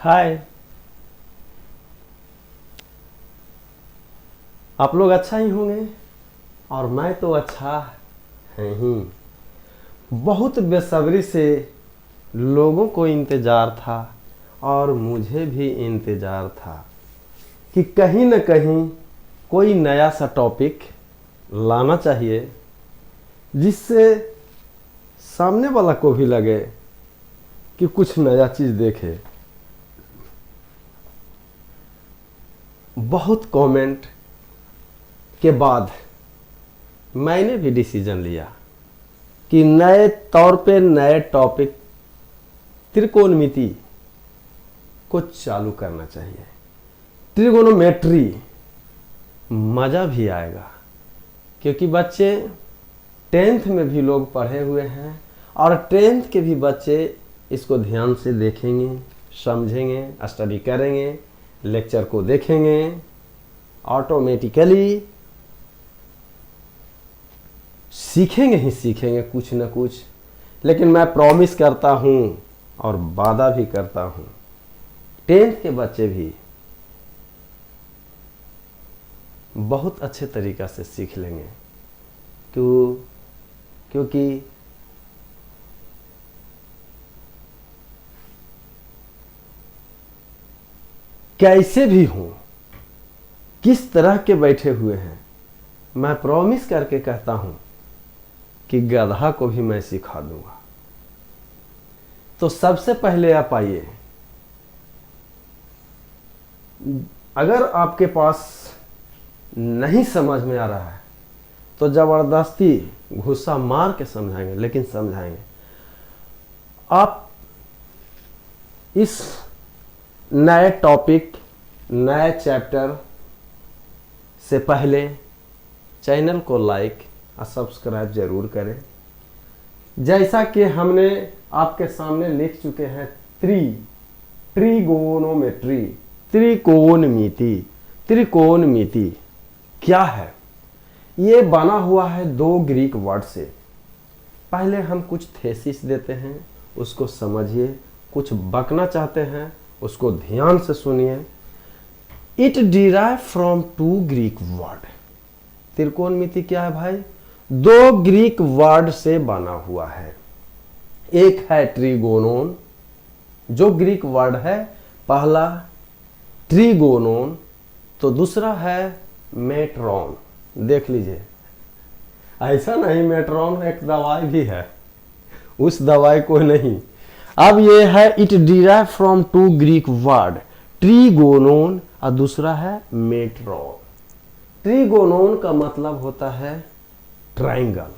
हाय। आप लोग अच्छा ही होंगे और मैं तो अच्छा है ही। बहुत बेसब्री से लोगों को इंतज़ार था और मुझे भी इंतज़ार था कि कहीं न कहीं कोई नया सा टॉपिक लाना चाहिए जिससे सामने वाला को भी लगे कि कुछ नया चीज़ देखे। बहुत कमेंट के बाद मैंने भी डिसीजन लिया कि नए तौर पे नए टॉपिक त्रिकोणमिति को चालू करना चाहिए। ट्रिगोनोमेट्री मज़ा भी आएगा क्योंकि बच्चे 10th में भी लोग पढ़े हुए हैं और 10th के भी बच्चे इसको ध्यान से देखेंगे, समझेंगे, स्टडी करेंगे, लेक्चर को देखेंगे, ऑटोमेटिकली सीखेंगे ही सीखेंगे कुछ न कुछ। लेकिन मैं प्रॉमिस करता हूँ और वादा भी करता हूँ 10th के बच्चे भी बहुत अच्छे तरीक़ा से सीख लेंगे। क्योंकि कैसे भी हों, किस तरह के बैठे हुए हैं, मैं प्रॉमिस करके कहता हूं कि गधा को भी मैं सिखा दूंगा। तो सबसे पहले आप आइए, अगर आपके पास नहीं समझ में आ रहा है तो ज़बरदस्ती घुस्सा मार के समझाएंगे, लेकिन समझाएंगे। आप इस नए टॉपिक, नए चैप्टर से पहले चैनल को लाइक और सब्सक्राइब जरूर करें। जैसा कि हमने आपके सामने लिख चुके हैं ट्रिगोनोमेट्री, त्रिकोणमिति। त्रिकोणमिति क्या है? ये बना हुआ है 2 ग्रीक वर्ड से। पहले हम कुछ थेसिस देते हैं, उसको समझिए। कुछ बकना चाहते हैं उसको ध्यान से सुनिए। It derive from 2 Greek word. त्रिकोणमिति क्या है भाई? 2 ग्रीक वर्ड से बना हुआ है। एक है ट्रिगोनोन, जो ग्रीक वर्ड है पहला ट्रिगोनोन, तो दूसरा है मेट्रॉन। देख लीजिए, ऐसा नहीं मेट्रॉन एक दवाई भी है, उस दवाई को नहीं। अब ये है it derive from 2 Greek word trigonon और दूसरा है मेट्रॉन। ट्रिगोनोन का मतलब होता है ट्रायंगल।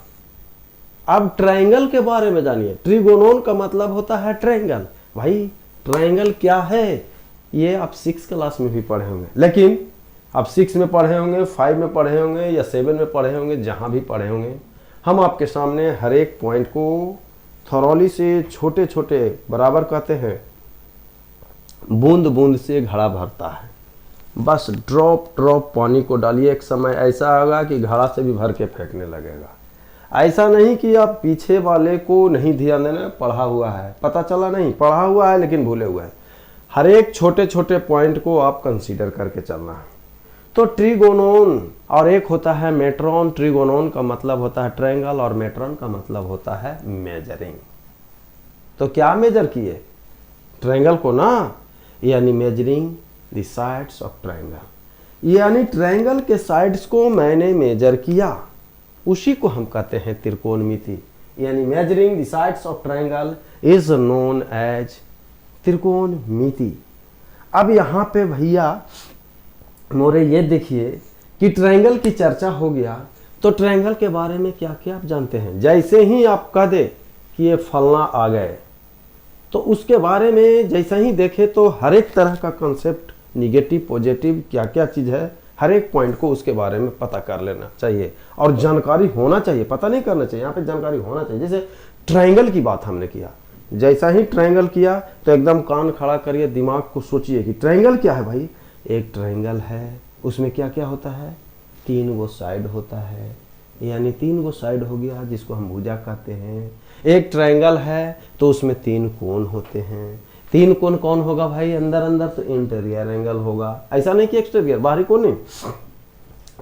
अब ट्रायंगल के बारे में जानिए। ट्रिगोनोन का मतलब होता है ट्रायंगल। भाई ट्रायंगल क्या है ये आप 6 क्लास में भी पढ़े होंगे, लेकिन आप 6 में पढ़े होंगे, 5 में पढ़े होंगे या 7 में पढ़े होंगे, जहां भी पढ़े होंगे, हम आपके सामने हर एक पॉइंट को थॉरोली से छोटे छोटे बराबर कहते हैं, बूंद बूंद से घड़ा भरता है। बस ड्रॉप ड्रॉप पानी को डालिए, एक समय ऐसा होगा कि घड़ा से भी भर के फेंकने लगेगा। ऐसा नहीं कि आप पीछे वाले को नहीं ध्यान देना, पढ़ा हुआ है, पता चला नहीं पढ़ा हुआ है लेकिन भूले हुए हैं। हर एक छोटे छोटे पॉइंट को आप कंसीडर करके चलना है। तो ट्रिगोनोन और एक होता है मेट्रॉन। ट्रिगोनोन का मतलब होता है ट्रायंगल और मेट्रॉन का मतलब होता है मेजरिंग। तो क्या मेजर किए? ट्रायंगल को ना, यानी measuring the sides of triangle, यानी ट्रायंगल के साइड्स को मैंने मेजर किया, उसी को हम कहते हैं त्रिकोणमिति। यानी measuring the sides of triangle is known as त्रिकोणमिति। अब यहाँ पे भैया मोरे ये देखिए कि ट्रायंगल की चर्चा हो गया, तो ट्रायंगल के बारे में क्या क्या आप जानते हैं? जैसे ही आप कह दे कि ये फलना आ गए, तो उसके बारे में जैसे ही देखे तो हर एक तरह का कॉन्सेप्ट, निगेटिव पॉजिटिव क्या क्या चीज़ है, हर एक पॉइंट को उसके बारे में पता कर लेना चाहिए और जानकारी होना चाहिए। पता नहीं करना चाहिए, यहाँ पे जानकारी होना चाहिए। जैसे ट्रायंगल की बात हमने किया, जैसा ही ट्रायंगल किया तो एकदम कान खड़ा करिए, दिमाग को सोचिए कि ट्रायंगल क्या है भाई। एक ट्रायंगल है, उसमें क्या क्या होता है? 3 गो साइड होता है, यानी 3 गो साइड हो गया जिसको हम भुजा कहते हैं। एक ट्रायंगल है तो उसमें 3 कोण होते हैं। तीन कोण कौन होगा भाई अंदर अंदर, तो इंटीरियर एंगल होगा, ऐसा नहीं कि एक्सटीरियर, बाहरी कोण नहीं।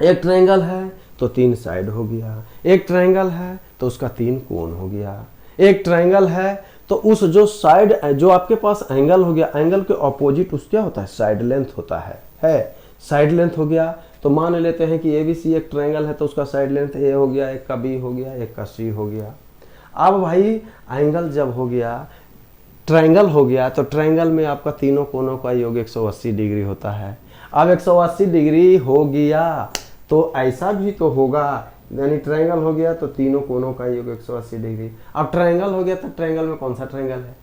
एक ट्रायंगल है तो तीन साइड हो गया, एक ट्रायंगल है तो उसका तीन कोण हो गया, एक ट्रायंगल है तो उस जो साइड जो आपके पास एंगल हो गया, एंगल के ऑपोजिट उस क्या होता है, साइड लेंथ होता है साइड लेंथ हो गया। तो मान लेते हैं कि ABC एक ट्रायंगल है तो उसका साइड लेंथ A हो गया, एक का B हो गया, एक का C हो गया। अब भाई एंगल जब हो गया, ट्रायंगल हो गया, तो ट्रायंगल में आपका तीनों कोनों का योग 180 डिग्री होता है। अब 180 डिग्री हो गया तो ऐसा भी तो होगा, यानी ट्रायंगल हो गया तो तीनों कोनों का योग 180 डिग्री। अब ट्रायंगल हो गया तो ट्रायंगल में कौन सा ट्रायंगल है,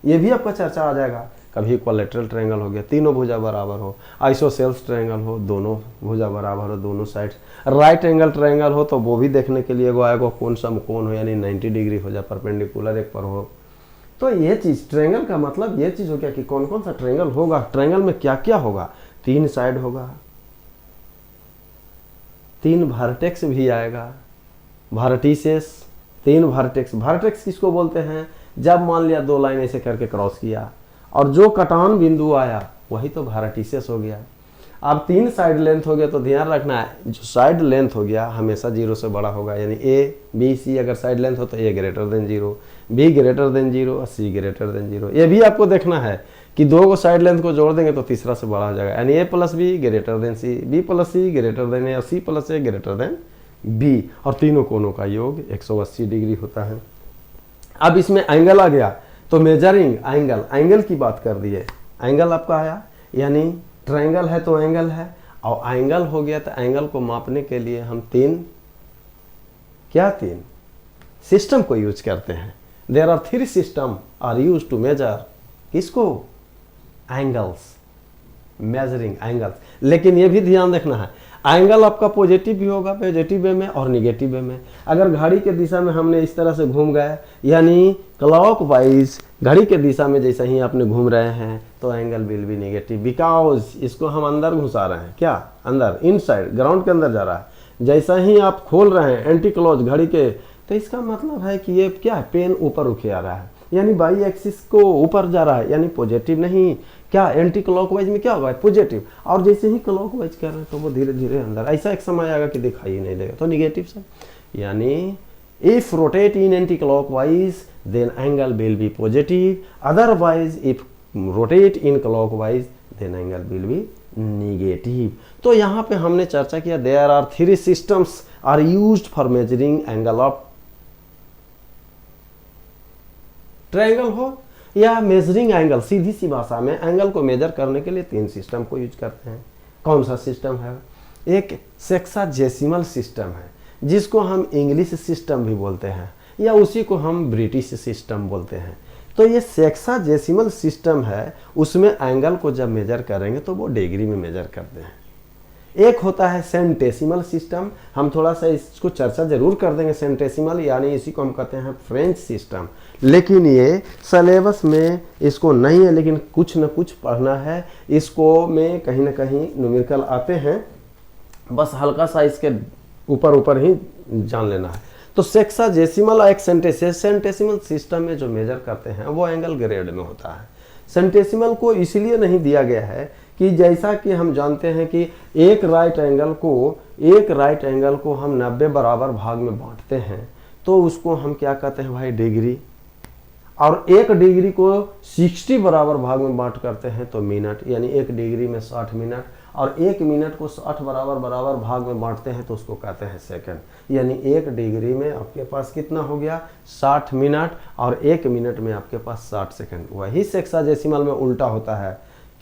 ये भी आपका चर्चा आ जाएगा। कभी इक्विलैटरल ट्रायंगल हो गया, तीनों भुजा बराबर हो, आइसोसेल्स ट्रायंगल हो, दोनों भुजा बराबर हो दोनों साइड, राइट एंगल ट्रायंगल हो तो वो भी देखने के लिए आएगा कौन सा कोण हो, यानी 90 डिग्री हो जाए, परपेंडिकुलर एक पर हो। तो ये चीज ट्रायंगल का मतलब ये चीज हो गया कि कौन कौन सा ट्रायंगल होगा, ट्रायंगल में क्या क्या होगा, तीन साइड होगा, तीन वर्टेक्स भी आएगा, वर्टिसेस, तीन वर्टेक्स। वर्टेक्स किसको बोलते हैं, जब मान लिया दो लाइन ऐसे करके क्रॉस किया और जो कटान बिंदु आया वही तो वर्टिसेस हो गया। अब तीन साइड लेंथ हो गया तो ध्यान रखना है, जो साइड लेंथ हो गया हमेशा 0 से बड़ा होगा, यानी ABC अगर साइड लेंथ हो तो A greater than 0, B greater than 0 और C ग्रेटर देन 0। ये भी आपको देखना है कि दो को साइड लेंथ को जोड़ देंगे तो तीसरा से बड़ा हो जाएगा, यानी A plus B greater than C, B plus C greater than A और C plus A greater than B, और तीनों कोनों का योग 180 डिग्री होता है। अब इसमें एंगल आ गया तो मेजरिंग एंगल, एंगल की बात कर दिए, एंगल आपका आया, यानी ट्रायंगल है तो एंगल है, और एंगल हो गया तो एंगल को मापने के लिए हम तीन सिस्टम को यूज करते हैं। There are 3 system are use to measure किसको, एंगल्स, मेजरिंग एंगल्स। लेकिन ये भी ध्यान रखना है, एंगल आपका पॉजिटिव भी होगा, पॉजिटिव वे में और निगेटिव वे में। अगर घड़ी के दिशा में हमने इस तरह से घूम गए, यानी क्लॉकवाइज घड़ी के दिशा में जैसे ही आपने घूम रहे हैं तो angle will B negative, because इसको हम अंदर घुसा रहे हैं, क्या अंदर, इनसाइड, ग्राउंड के अंदर जा रहा है। जैसा ही आप खोल रहे हैं एंटी क्लोज घड़ी के, तो इसका मतलब है कि ये क्या है, पेन ऊपर उठे आ रहा है, यानी बाई एक्सिस को ऊपर जा रहा है, यानी पॉजिटिव नहीं, क्या एंटी क्लॉकवाइज में क्या होगा, पॉजिटिव। और जैसे ही क्लॉकवाइज कर रहे हैं तो वो धीरे धीरे अंदर, ऐसा एक समय आएगा कि दिखाई ही नहीं देगा, तो निगेटिव से। यानी if rotate in anti clockwise then angle will be positive, otherwise if rotate in clockwise then angle will be negative. तो यहाँ पे हमने चर्चा किया there are 3 systems are used for measuring angle of triangle हो या मेजरिंग एंगल, सीधी सी भाषा में एंगल को मेजर करने के लिए 3 सिस्टम को यूज करते हैं। कौन सा सिस्टम है, एक सेक्साजेसिमल सिस्टम है जिसको हम इंग्लिश सिस्टम भी बोलते हैं, या उसी को हम ब्रिटिश सिस्टम बोलते हैं। तो ये सेक्साजेसिमल सिस्टम है, उसमें एंगल को जब मेजर करेंगे तो वो डिग्री में मेजर करते हैं। एक होता है सेंटेसिमल सिस्टम, हम थोड़ा सा इसको चर्चा जरूर कर देंगे, सेंटेसिमल यानी इसी को हम कहते हैं फ्रेंच सिस्टम, लेकिन ये सिलेबस में इसको नहीं है, लेकिन कुछ न कुछ पढ़ना है इसको, में कहीं ना कहीं न्यूमेरिकल आते हैं, बस हल्का सा इसके ऊपर ऊपर ही जान लेना है। तो सेक्साजेसिमल एक सेंटेसिमल सिस्टम में जो मेजर करते हैं वो एंगल ग्रेड में होता है। सेंटेसिमल को इसलिए नहीं दिया गया है कि जैसा कि हम जानते हैं कि एक राइट एंगल को हम 90 बराबर भाग में बांटते हैं, तो उसको हम क्या कहते हैं भाई, डिग्री, और 1 डिग्री को 60 बराबर भाग में बांट करते हैं तो मिनट, यानी 1 डिग्री में 60 मिनट, और 1 मिनट को 60 बराबर भाग में बांटते हैं तो उसको कहते हैं सेकंड। यानी 1 डिग्री में आपके पास कितना हो गया, 60 मिनट, और 1 मिनट में आपके पास 60 सेकंड। वही सेक्साजेसिमल में उल्टा होता है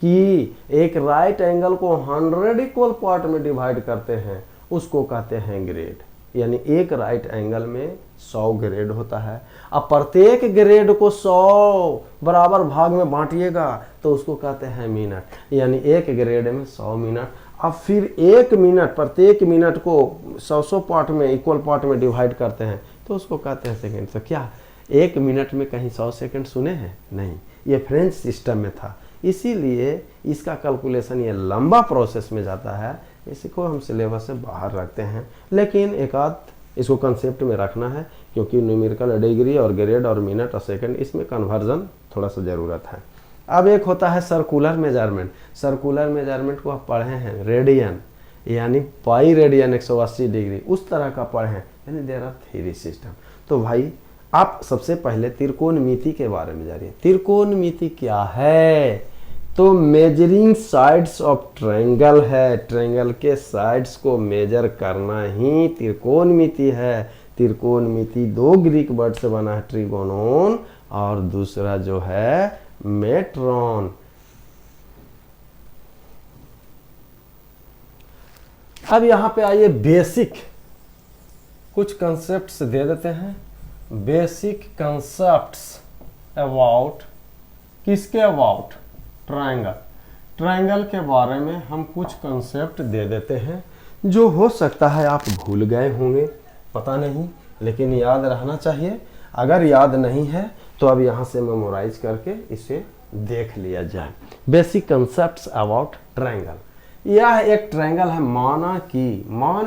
कि एक राइट एंगल को 100 इक्वल पार्ट में डिवाइड करते हैं, उसको कहते हैं ग्रेड। यानी एक राइट एंगल में 100 ग्रेड होता है। अब प्रत्येक ग्रेड को 100 बराबर भाग में बांटिएगा तो उसको कहते हैं मिनट, यानी एक ग्रेड में 100 मिनट। अब फिर 1 मिनट, प्रत्येक मिनट को 100 पार्ट में, इक्वल पार्ट में डिवाइड करते हैं तो उसको कहते हैं सेकेंड। तो क्या 1 मिनट में कहीं 100 सेकेंड सुने हैं? नहीं, ये फ्रेंच सिस्टम में था, इसीलिए इसका कैलकुलेशन ये लंबा प्रोसेस में जाता है, इसको हम सिलेबस से बाहर रखते हैं। लेकिन एक आध इसको कंसेप्ट में रखना है, क्योंकि न्यूमेरिकल डिग्री और ग्रेड और मिनट और सेकंड, इसमें कन्वर्जन थोड़ा सा ज़रूरत है। अब एक होता है सर्कुलर मेजरमेंट। सर्कुलर मेजरमेंट को आप पढ़े हैं रेडियन, यानी पाई रेडियन 180 डिग्री, उस तरह का पढ़े हैं, यानी देयर आर थ्री सिस्टम। तो भाई आप सबसे पहले त्रिकोणमिति के बारे में जानिए। त्रिकोणमिति क्या है? तो मेजरिंग साइड्स ऑफ ट्रायंगल है। ट्रायंगल के साइड्स को मेजर करना ही त्रिकोणमिति है। त्रिकोणमिति दो ग्रीक वर्ड से बना है, ट्रिगोनोन और दूसरा जो है मेट्रॉन। अब यहां पे आइए, बेसिक कुछ कंसेप्ट्स दे देते हैं। बेसिक कंसेप्ट्स अबाउट, किसके अबाउट? ट्रायंगल। ट्रायंगल के बारे में हम कुछ कंसेप्ट दे देते हैं जो हो सकता है आप भूल गए होंगे, पता नहीं, लेकिन याद रहना चाहिए। अगर याद नहीं है तो अब यहाँ से मेमोराइज करके इसे देख लिया जाए। Basic concepts about triangle. यह एक ट्रायंगल है, मान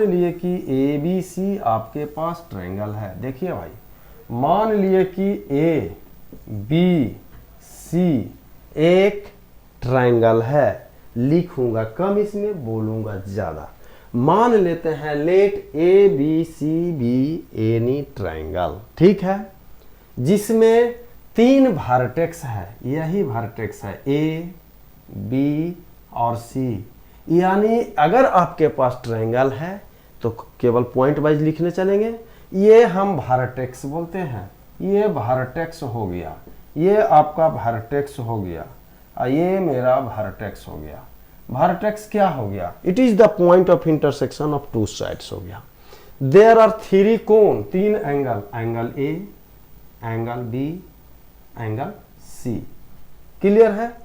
लिए कि ABC आपके पास ट्रायंगल है। देखिए भाई, मान लिए कि ABC एक ट्रायंगल है। लिखूंगा कम, इसमें बोलूंगा ज्यादा। मान लेते हैं let ABC be any triangle, ठीक है, जिसमें 3 वर्टेक्स है। यही वर्टेक्स है A, B और C। यानी अगर आपके पास ट्रायंगल है तो केवल पॉइंट वाइज लिखने चलेंगे। ये हम वर्टेक्स बोलते हैं, ये वर्टेक्स हो गया, ये आपका वर्टेक्स हो गया, ये मेरा वर्टेक्स हो गया। वर्टेक्स क्या हो गया? It is the point of intersection of two sides हो गया। देयर आर 3 कोण, 3 angle, angle A, angle B, angle C। Clear है?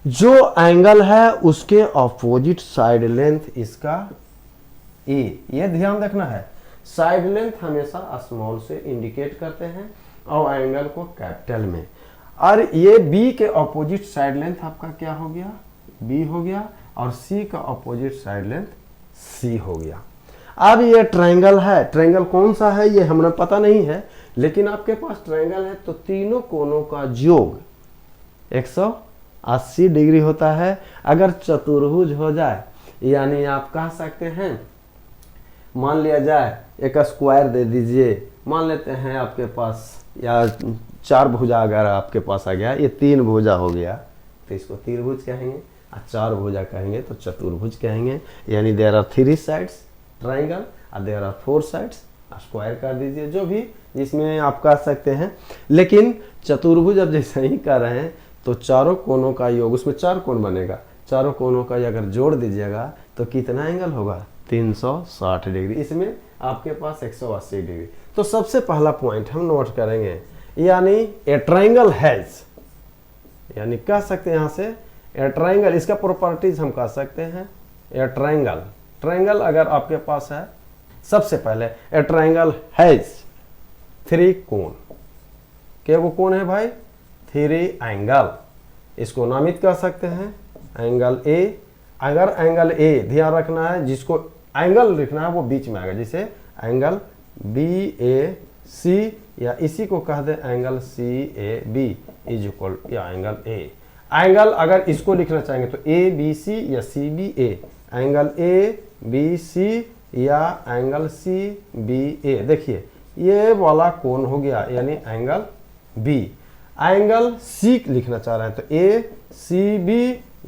जो एंगल है उसके ऑपोजिट साइड लेंथ इसका A। ये ध्यान रखना है, साइड लेंथ हमेशा स्मॉल से इंडिकेट करते हैं और एंगल को कैपिटल में। और ये B के ऑपोजिट साइड लेंथ आपका क्या हो गया? B हो गया। और C का ऑपोजिट साइड लेंथ C हो गया। अब ये ट्रायंगल है, ट्रायंगल कौन सा है ये हमें पता नहीं है, लेकिन आपके पास ट्रायंगल है तो तीनों कोनों का योग 180 डिग्री होता है। अगर चतुर्भुज हो जाए, यानी आप कह सकते हैं, मान लिया जाए एक स्क्वायर दे दीजिए, मान लेते हैं आपके पास, या 4 भुजा अगर आपके पास आ गया, ये 3 भुजा हो गया तो इसको त्रिभुज कहेंगे, और 4 भुजा कहेंगे तो चतुर्भुज कहेंगे। यानी देयर आर 3 साइड्स ट्रायंगल और देयर आर 4 साइड्स, स्क्वायर कर दीजिए, जो भी जिसमें आप कर सकते हैं। लेकिन चतुर्भुज अब जैसे ही कर रहे हैं तो चारों कोनों का योग, उसमें 4 कोण बनेगा, चारों कोनों का अगर जोड़ दीजिएगा तो कितना एंगल होगा? 360 डिग्री। इसमें आपके पास 180 डिग्री। तो सबसे पहला पॉइंट हम नोट करेंगे, यानी ए ट्रायंगल हैज, यानी कह सकते हैं यहाँ से ए ट्रायंगल, इसका प्रॉपर्टीज हम कह सकते हैं ए ट्रायंगल। ट्रायंगल अगर आपके पास है, सबसे पहले ए ट्रायंगल हैज 3 कोण। क्या वो कोण है भाई? 3 एंगल। इसको नामित कर सकते हैं एंगल A। अगर एंगल A ध्यान रखना है, जिसको एंगल लिखना है वो बीच में आएगा, जैसे एंगल BAC, या इसी को कह दे एंगल CAB इज इक्वल, या एंगल A। एंगल अगर इसको लिखना चाहेंगे तो ABC या CBA, एंगल ABC या एंगल CBA। देखिए ये वाला कोण हो गया, यानी एंगल B। एंगल C लिखना चाह रहे हैं तो ACB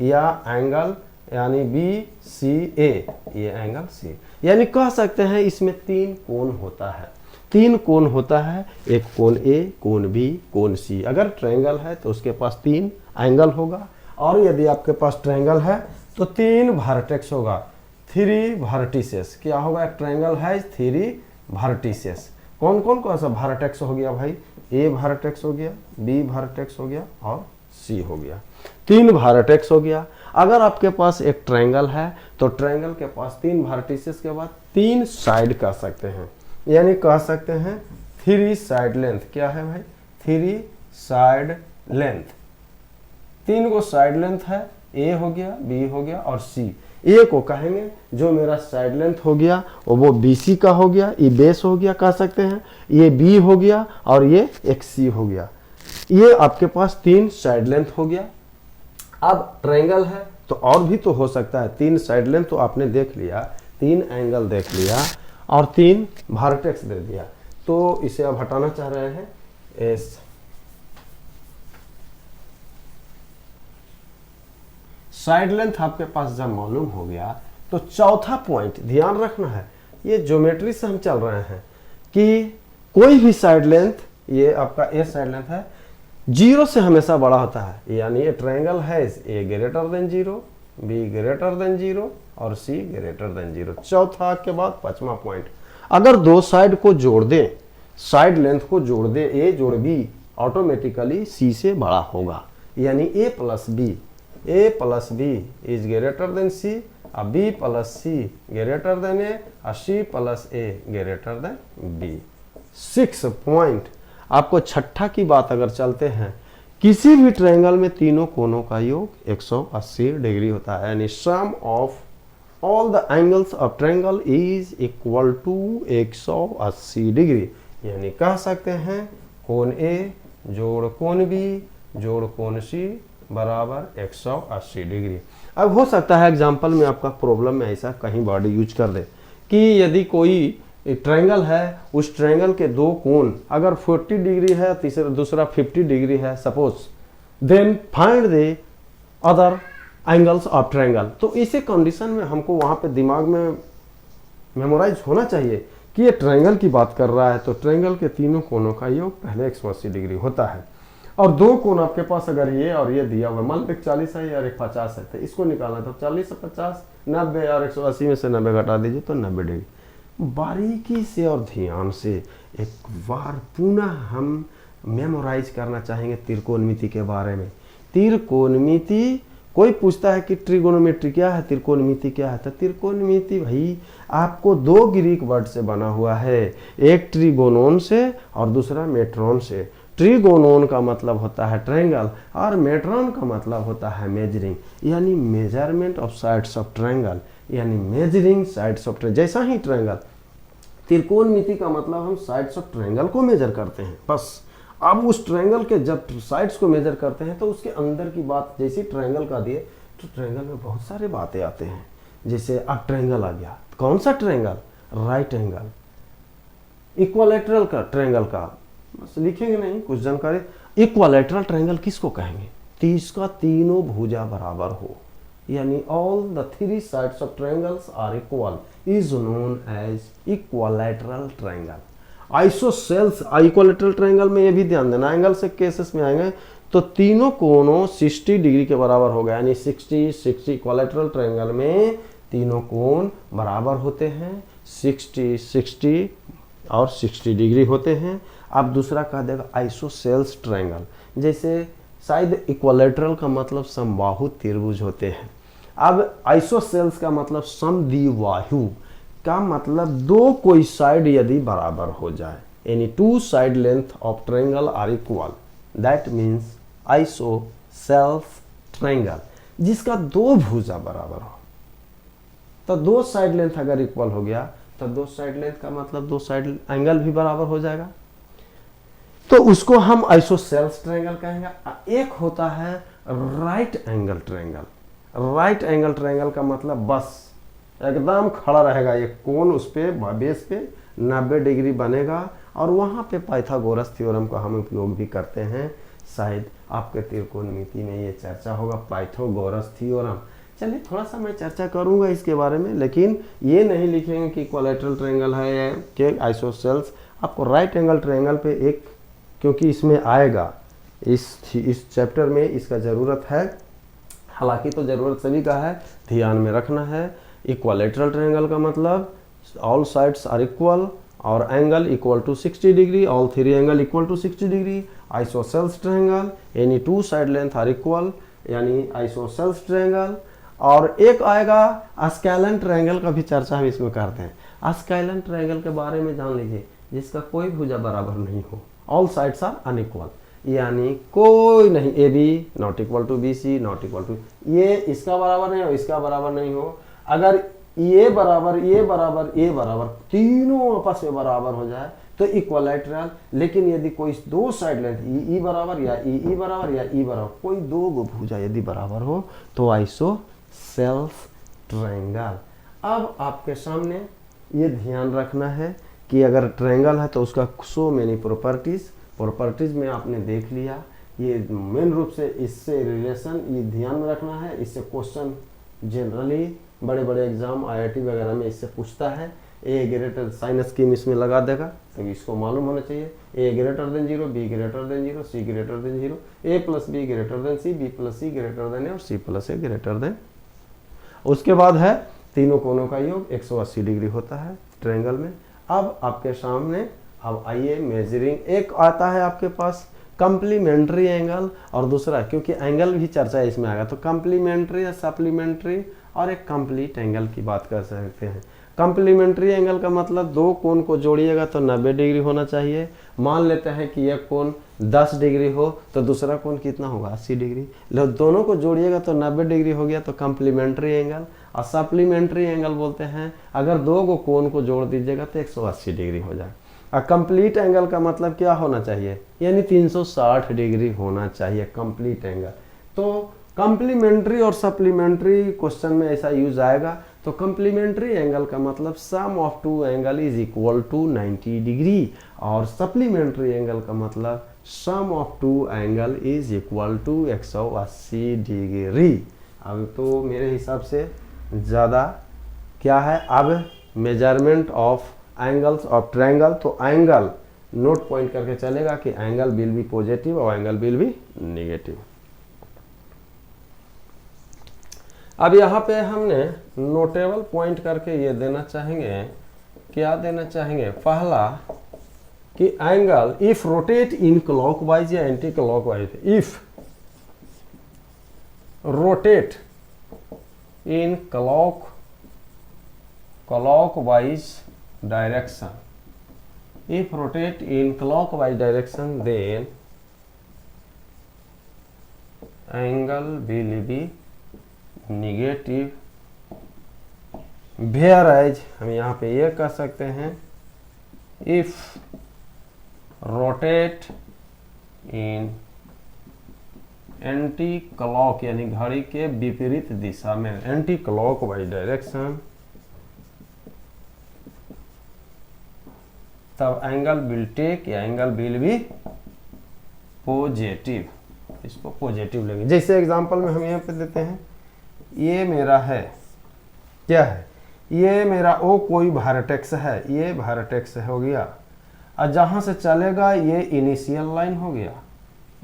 या एंगल यानी BCA, ये एंगल C। यानी कह सकते हैं इसमें 3 कोण होता है, 3 कोण होता है, एक कोण A, कोण B, कोण C। अगर ट्रायंगल है तो उसके पास 3 एंगल होगा, और यदि आपके पास ट्रायंगल है तो 3 वर्टेक्स होगा, 3 वर्टिसेस। क्या होगा? एक ट्रायंगल है 3 वर्टिसेस। कौन कौन सा वर्टेक्स हो गया भाई? A वर्टेक्स हो गया, B वर्टेक्स हो गया और C हो गया। 3 वर्टेक्स हो गया। अगर आपके पास एक ट्रायंगल है तो ट्रायंगल के पास 3 वर्टिसेस के बाद 3 साइड कह सकते हैं, यानी कह सकते हैं 3 साइड लेंथ। क्या है भाई? 3 साइड लेंथ। 3 को साइड लेंथ है, A हो गया, B हो गया और C। A को कहेंगे जो मेरा साइड लेंथ हो गया वो BC का हो गया, ये बेस हो गया कह सकते हैं, ये B हो गया और ये एक C हो गया। ये आपके पास 3 साइड लेंथ हो गया। अब ट्रायंगल है तो और भी तो हो सकता है, 3 साइड लेंथ तो आपने देख लिया, 3 एंगल देख लिया और 3 वर्टेक्स दे दिया, तो इसे अब हटाना चाह रहे हैं एस। साइड लेंथ आपके पास जब मालूम हो गया तो चौथा पॉइंट ध्यान रखना है, ये ज्योमेट्री से हम चल रहे हैं कि कोई भी साइड लेंथ, ये आपका ए साइड लेंथ है, 0 से हमेशा बड़ा होता है, यानी ये ट्रायंगल है A greater than 0, B greater than 0 और सी ग्रेटर देन 0। चौथा के बाद 5वां पॉइंट, अगर दो साइड को जोड़ दें, साइड लेंथ को जोड़ दे, ए जोड़ बी, ऑटोमेटिकली सी से बड़ा होगा, यानी A plus B is greater than C, और B plus C greater than A, और C plus A greater than B. 6 point. आपको छठा की बात अगर चलते हैं, किसी भी ट्रायंगल में तीनों कोनों का योग 180 डिग्री होता है, यानी sum of all the angles of triangle is equal to 180 degree, यानी कह सकते हैं कोण ए जोड़ कोण बी जोड़ कोण सी बराबर 180 डिग्री। अब हो सकता है एग्जाम्पल में आपका प्रॉब्लम में ऐसा कहीं वर्ड यूज कर दे कि यदि कोई ट्रायंगल है, उस ट्रायंगल के दो कोण अगर 40 डिग्री है, दूसरा 50 डिग्री है suppose, then find the other angles of triangle. तो इसी कंडीशन में हमको वहां पे दिमाग में मेमोराइज होना चाहिए कि ये ट्रायंगल की बात कर रहा है, तो ट्रायंगल के तीनों कोनों का योग पहले 180 डिग्री होता है, और दो कोण आपके पास अगर ये और ये दिया हुआ, मान लो 40 है और 50 है, तो इसको निकालना, तो 40 से 50, 90 और 180 में से 90 घटा दीजिए तो 90 डिग्री। बारीकी से और ध्यान से एक बार पुनः हम मेमोराइज करना चाहेंगे त्रिकोणमिति के बारे में। त्रिकोणमिति, कोई पूछता है कि ट्रिगोनोमेट्री क्या है, त्रिकोणमिति क्या है, तो त्रिकोणमिति भाई आपको 2 ग्रीक वर्ड से बना हुआ है, एक ट्रिगोनोन से और दूसरा मेट्रोन से। ट्रिगोनोन का मतलब होता है ट्रायंगल और मेट्रोन का मतलब होता है मेजरिंग, यानी measurement of sides of triangle, यानी मेजरिंग साइड्स ऑफ ट्रायंगल। जैसा ही ट्रायंगल, त्रिकोणमिति का मतलब हम साइड्स ऑफ ट्रायंगल को मेजर करते हैं बस। अब उस ट्रायंगल के जब साइड्स को मेजर करते हैं तो उसके अंदर की बात, जैसे ट्रायंगल का दिए तो ट्रायंगल में बहुत सारे बातें आते हैं। जैसे अब ट्रायंगल आ गया, कौन सा ट्रायंगल, राइट एंगल, इक्विलैटरल का ट्रायंगल का बस लिखेंगे नहीं, कुछ जानकारी। इक्विलैटरल ट्रायंगल किसको कहेंगे, इसका तीनों भुजा बराबर हो, यानी all the 3 sides of triangles are equal is known as equilateral triangle. Isosceles, equilateral triangle में ये भी ध्यान देना, एंगल से केसेस में आएंगे तो तीनों कोनों 60 डिग्री के बराबर होगा, यानी 60 इक्विलैटरल ट्रायंगल में तीनों कोण बराबर होते हैं, 60 और 60 डिग्री होते हैं। अब दूसरा कह देगा आइसोसेल्स ट्रायंगल, जैसे शायद इक्विलैटरल का मतलब समबाहु त्रिभुज होते हैं। अब आइसोसेल्स का मतलब समद्विबाहु का मतलब दो कोई साइड यदि बराबर हो जाए, यानी 2 side length of triangle are equal, that means isosceles triangle, जिसका 2 भुजा बराबर हो। तो 2 साइड लेंथ अगर इक्वल हो गया तो 2 साइड लेंथ का मतलब 2 साइड एंगल भी बराबर हो जाएगा, तो उसको हम आइसोसेल्स ट्रायंगल कहेंगे। एक होता है right angle triangle. Right angle triangle का मतलब बस एकदम खड़ा रहेगा, ये कोण उस पे बेस पे 90 डिग्री बनेगा, और वहां पे पाइथागोरस थ्योरम का हम उपयोग भी करते हैं। शायद आपके त्रिकोणमिति में ये चर्चा होगा, पाइथागोरस थ्योरम। चलिए थोड़ा सा मैं चर्चा करूंगा इसके बारे में, लेकिन ये नहीं लिखेंगे कि इक्विलैटरल ट्रायंगल है कि आइसोसेल्स। आपको राइट एंगल ट्रायंगल पे एक, क्योंकि इसमें आएगा इस चैप्टर में, इसका ज़रूरत है, हालांकि तो ज़रूरत सभी का है, ध्यान में रखना है। इक्विलैटरल ट्रायंगल का मतलब ऑल साइड्स आर इक्वल और angle equal to 60 degree, all 3 angle equal to 60 degree. Isosceles triangle यानी 2 साइड लेंथ आर इक्वल, यानी आइसोसेल्स ट्रायंगल। और एक आएगा स्केलन ट्रायंगल का भी चर्चा हम इसमें करते हैं। स्केलन ट्रायंगल के बारे में जान लीजिए, जिसका कोई भुजा बराबर नहीं हो, ऑल साइड्स आर अनइक्वल, यानी कोई नहीं, A B not equal to B C not equal to, ये इसका बराबर नहीं हो, इसका बराबर नहीं हो। अगर ये बराबर तीनों आपस में बराबर हो जाए तो इक्वलाइटरल। लेकिन यदि कोई दो साइड लेंथ ई बराबर या ई बराबर या ई बराबर कोई दो भुजा यदि बराबर हो तो आइसोसेल्स ट्रायंगल। अब आपके सामने ये ध्यान रखना है कि अगर ट्रायंगल है तो उसका सो मेनी प्रॉपर्टीज में आपने देख लिया। ये मेन रूप से इससे रिलेशन ये ध्यान में रखना है। इससे क्वेश्चन जनरली बड़े बड़े एग्जाम IIT वगैरह में इससे पूछता है। ए ग्रेटर साइन स्कीम इसमें लगा देगा तो इसको मालूम होना चाहिए। A greater than 0, B greater than 0, C greater than 0, A plus B greater than C, B plus C greater than A और C plus A greater than. उसके बाद है तीनों कोनों का योग 180 डिग्री होता है ट्रायंगल में। अब आपके सामने अब आइए मेजरिंग, एक आता है आपके पास कम्प्लीमेंट्री एंगल और दूसरा, क्योंकि एंगल भी चर्चा इसमें आएगा, तो कम्प्लीमेंट्री या सप्लीमेंट्री और एक कंप्लीट एंगल की बात कर सकते हैं। कम्प्लीमेंट्री एंगल का मतलब दो कोण को जोड़िएगा तो 90 डिग्री होना चाहिए। मान लेते हैं कि एक कोण 10 डिग्री हो तो दूसरा कोण कितना होगा 80 डिग्री। दोनों को जोड़िएगा तो 90 डिग्री हो गया तो कम्प्लीमेंट्री एंगल। और सप्लीमेंट्री एंगल बोलते हैं अगर दो को कोण को जोड़ दीजिएगा तो 180 डिग्री हो जाए। और कंप्लीट एंगल का मतलब क्या होना चाहिए, यानी 360 डिग्री होना चाहिए कंप्लीट एंगल। तो कम्प्लीमेंट्री और सप्लीमेंट्री क्वेश्चन में ऐसा यूज आएगा। तो कम्प्लीमेंट्री एंगल का मतलब sum of two angle is equal to 90 degree और सप्लीमेंट्री एंगल का मतलब sum of two angle is equal to 180 degree. अब तो मेरे हिसाब से ज़्यादा क्या है, अब measurement of angles of triangle. तो एंगल नोट पॉइंट करके चलेगा कि एंगल विल बी पॉजिटिव और एंगल विल बी नेगेटिव। अब यहाँ पे हमने नोटेबल पॉइंट करके ये देना चाहेंगे, क्या देना चाहेंगे, पहला कि angle if rotate in clockwise या anti clockwise, if rotate in clockwise direction, if rotate in clockwise direction then angle will be negative, whereas हम यहाँ पे ये कह सकते हैं if rotate in anti clock यानी घड़ी के विपरीत दिशा में, एंटी क्लॉकवाइज डायरेक्शन, तब एंगल विल टेक या एंगल विल बी पॉजिटिव, इसको पॉजिटिव लेंगे। जैसे एग्जांपल में हम यहाँ पे देते हैं, ये मेरा है, क्या है, ये मेरा ओ कोई वर्टेक्स है, ये वर्टेक्स हो गया और जहाँ से चलेगा ये इनिशियल लाइन हो गया,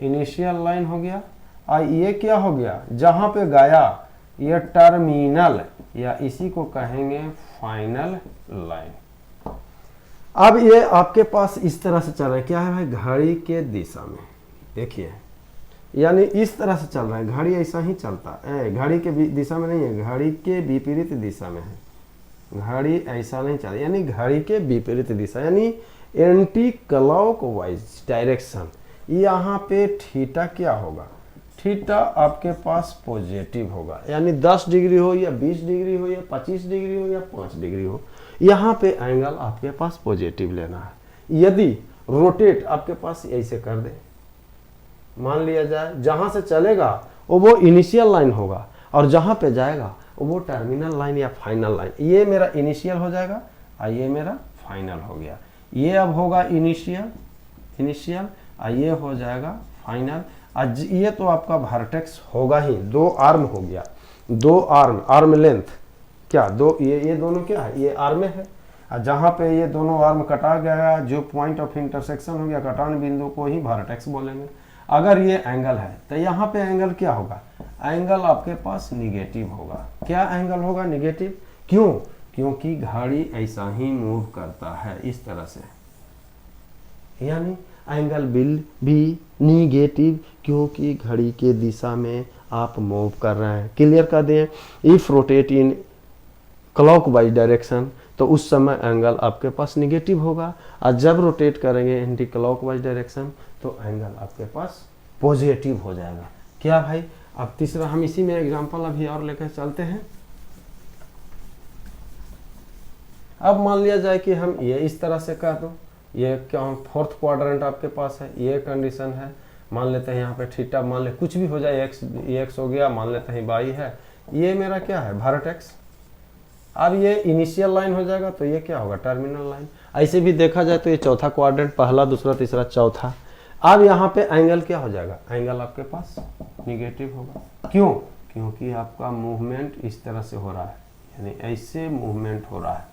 इनिशियल लाइन हो गया। और ये क्या हो गया, जहाँ पे गया ये टर्मिनल या इसी को कहेंगे फाइनल लाइन। अब ये आपके पास इस तरह से चल रहा है, क्या है भाई, घड़ी के दिशा में, देखिए यानी इस तरह से चल रहा है, घड़ी ऐसा ही चलता है, घड़ी के दिशा में नहीं है, घड़ी के विपरीत दिशा में है, घड़ी ऐसा नहीं चल, यानी घड़ी के विपरीत दिशा यानी एंटी क्लॉकवाइज डायरेक्शन। यहाँ पे थीटा क्या होगा, थीटा आपके पास पॉजिटिव होगा, यानी 10 डिग्री हो या 20 डिग्री हो या 25 डिग्री हो या 5 डिग्री हो, यहाँ पे एंगल आपके पास पॉजिटिव लेना है। यदि रोटेट आपके पास ऐसे कर दे, मान लिया जाए जहाँ से चलेगा वो इनिशियल लाइन होगा और जहाँ पे जाएगा वो टर्मिनल लाइन या फाइनल लाइन, ये मेरा इनिशियल हो जाएगा और ये मेरा फाइनल हो गया। ये अब होगा इनिशियल और ये हो जाएगा फाइनल। आज ये तो आपका वर्टेक्स होगा ही, दो आर्म हो गया, दो आर्म लेंथ, क्या दो, ये दोनों क्या है, ये आर्म है और जहाँ पे ये दोनों आर्म कटा गया, जो पॉइंट ऑफ इंटरसेक्शन हो गया, कटान बिंदु को ही वर्टेक्स बोलेंगे। अगर ये एंगल है तो यहाँ पे एंगल क्या होगा, एंगल आपके पास निगेटिव होगा। क्या एंगल होगा, निगेटिव, क्यों, क्योंकि घड़ी ऐसा ही मूव करता है इस तरह से, यानी एंगल विल बी निगेटिव क्योंकि घड़ी के दिशा में आप मूव कर रहे हैं। क्लियर कर दें, if rotate in clockwise direction तो उस समय एंगल आपके पास निगेटिव होगा और जब रोटेट करेंगे एंटी क्लॉकवाइज डायरेक्शन तो एंगल आपके पास पॉजिटिव हो जाएगा। क्या भाई, अब तीसरा हम इसी में एग्जांपल अभी और लेकर चलते हैं। अब मान लिया जाए कि हम ये इस तरह से कर दो, ये क्या फोर्थ क्वाड्रेंट आपके पास है, ये कंडीशन है। मान लेते हैं यहाँ पे थीटा, मान ले कुछ भी हो जाए, एक्स हो गया, मान लेते हैं वाई है, ये मेरा क्या है वर्टेक्स। अब ये इनिशियल लाइन हो जाएगा तो ये क्या होगा टर्मिनल लाइन। ऐसे भी देखा जाए तो ये चौथा क्वाड्रेंट, पहला दूसरा तीसरा चौथा। अब यहाँ पे एंगल क्या हो जाएगा, एंगल आपके पास निगेटिव होगा। क्यों? क्योंकि आपका मूवमेंट इस तरह से हो रहा है, यानी ऐसे मूवमेंट हो रहा है।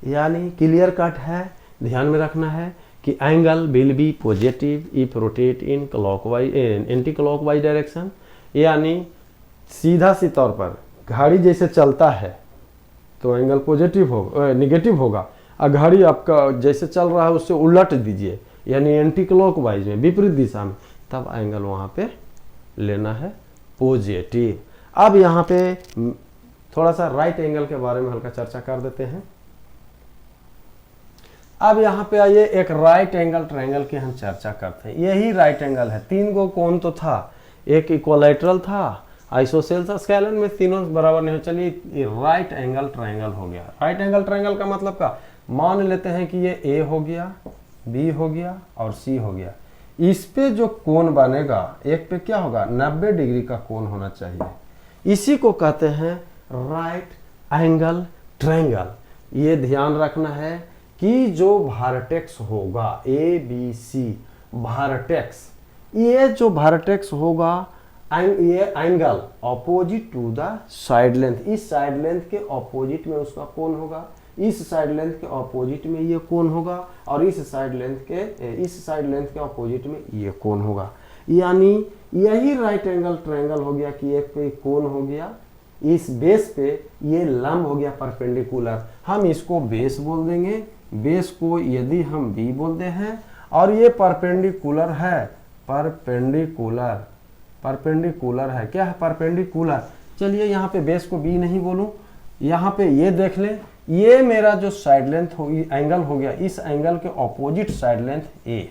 यानी क्लियर कट है, ध्यान में रखना है कि angle will be positive if rotate in clockwise anti clockwise direction. यानी सीधा सी तौर पर घड़ी जैसे चलता है तो एंगल पॉजिटिव होगा, निगेटिव होगा। और घड़ी आपका जैसे चल रहा है उससे उलट दीजिए, यानी एंटी क्लॉकवाइज में, विपरीत दिशा में, तब एंगल वहाँ पे लेना है पॉजिटिव। अब यहाँ पे थोड़ा सा राइट एंगल के बारे में हल्का चर्चा कर देते हैं। अब यहाँ पे आइए, एक राइट एंगल ट्रायंगल की हम चर्चा करते हैं। यही राइट एंगल है, 3 गो कोण तो था, एक इक्वलाइटरल था, आइसोसेल था, स्केलन में तीनों बराबर नहीं हो। चलिए ये राइट एंगल ट्रायंगल हो गया। राइट एंगल ट्रायंगल का मतलब का, मान लेते हैं कि ये ए हो गया, बी हो गया और सी हो गया। इस पे जो कोण बनेगा, एक पे क्या होगा 90 डिग्री का कोण होना चाहिए। इसी को कहते हैं राइट एंगल ट्रायंगल। ये ध्यान रखना है कि जो वर्टेक्स होगा ए बी सी वर्टेक्स, ये जो वर्टेक्स होगा ये angle opposite to the side length, इस साइड लेंथ के अपोजिट में उसका कोण होगा, इस साइड लेंथ के अपोजिट में ये कोण होगा, और इस साइड लेंथ के अपोजिट में ये कोण होगा। यानी यही राइट एंगल ट्रायंगल हो गया कि एक पे कोण हो गया, इस बेस पे ये लंब हो गया परपेंडिकुलर। हम इसको बेस बोल देंगे, बेस को यदि हम बी बोलते हैं, और ये परपेंडिकुलर है, परपेंडिकुलर है। क्या है परपेंडिकुलर। चलिए यहाँ पे बेस को बी नहीं बोलूं, यहाँ पे ये देख ले, ये मेरा जो साइड लेंथ हो एंगल हो गया, इस एंगल के ऑपोजिट साइड लेंथ ए,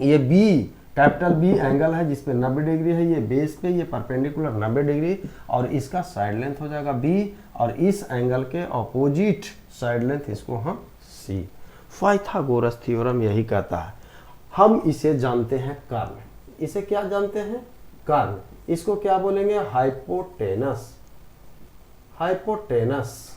ये बी कैपिटल बी एंगल है जिसपे 90 डिग्री है, ये बेस पे ये परपेंडिकुलर 90 डिग्री, और इसका साइड लेंथ हो जाएगा बी, और इस एंगल के ऑपोजिट साइड लेंथ इसको हम सी। पाइथागोरस थ्योरम यही कहता है। हम इसे जानते हैं कर्ण, इसे क्या जानते हैं कर्ण, इसको क्या बोलेंगे हाइपोटेनस।